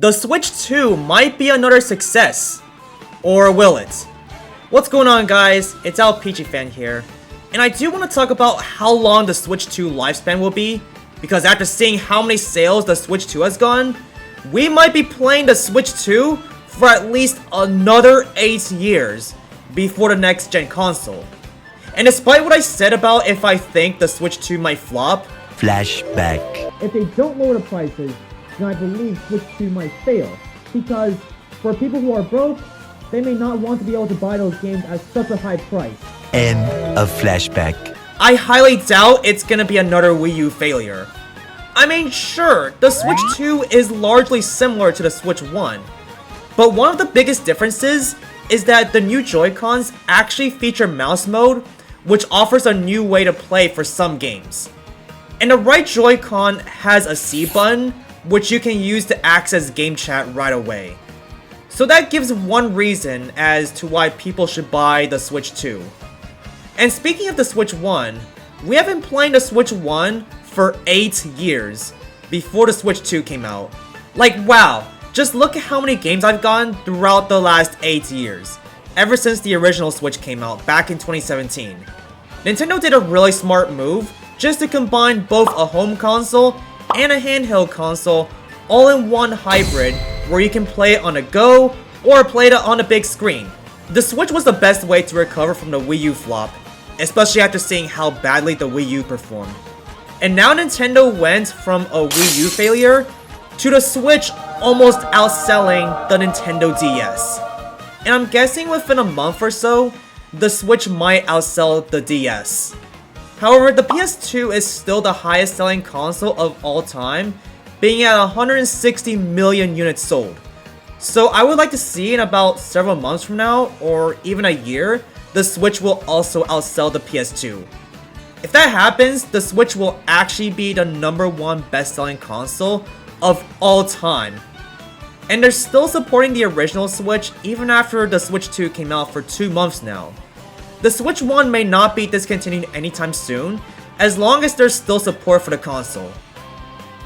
The Switch 2 might be another success. Or will it? What's going on, guys? It's Al Peachy Fan here. And I do want to talk about how long the Switch 2 lifespan will be, because after seeing how many sales the Switch 2 has gone, we might be playing the Switch 2 for at least another 8 years before the next gen console. And despite what I said about if I think the Switch 2 might flop, flashback. If they don't lower the prices, then I believe Switch 2 might fail, because for people who are broke, they may not want to be able to buy those games at such a high price. End of flashback. I highly doubt it's gonna be another Wii U failure. I mean, sure, the Switch 2 is largely similar to the Switch 1, but one of the biggest differences is that the new Joy-Cons actually feature mouse mode, which offers a new way to play for some games. And the right Joy-Con has a C button, which you can use to access game chat right away. So that gives one reason as to why people should buy the Switch 2. And speaking of the Switch 1, we have been playing the Switch 1 for 8 years before the Switch 2 came out. Like, wow, just look at how many games I've gotten throughout the last 8 years, ever since the original Switch came out back in 2017. Nintendo did a really smart move just to combine both a home console and a handheld console all in one hybrid where you can play it on the go or play it on a big screen. The Switch was the best way to recover from the Wii U flop, especially after seeing how badly the Wii U performed. And now Nintendo went from a Wii U failure to the Switch almost outselling the Nintendo DS. And I'm guessing within a month or so, the Switch might outsell the DS. However, the PS2 is still the highest selling console of all time, being at 160 million units sold. So I would like to see in about several months from now, or even a year, the Switch will also outsell the PS2. If that happens, the Switch will actually be the #1 best-selling console of all time. And they're still supporting the original Switch even after the Switch 2 came out for 2 months now. The Switch 1 may not be discontinued anytime soon, as long as there's still support for the console.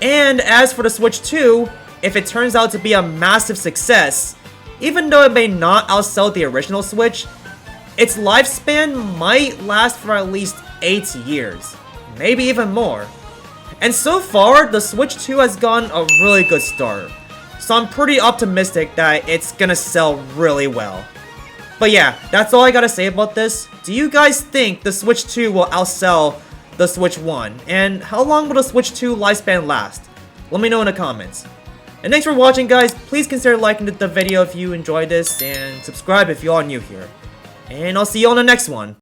And as for the Switch 2, if it turns out to be a massive success, even though it may not outsell the original Switch, its lifespan might last for at least 8 years, maybe even more. And so far, the Switch 2 has gotten a really good start, so I'm pretty optimistic that it's gonna sell really well. But yeah, that's all I gotta say about this. Do you guys think the Switch 2 will outsell the Switch 1? And how long will the Switch 2 lifespan last? Let me know in the comments. And thanks for watching, guys. Please consider liking the video if you enjoyed this, and subscribe if you are new here. And I'll see you on the next one.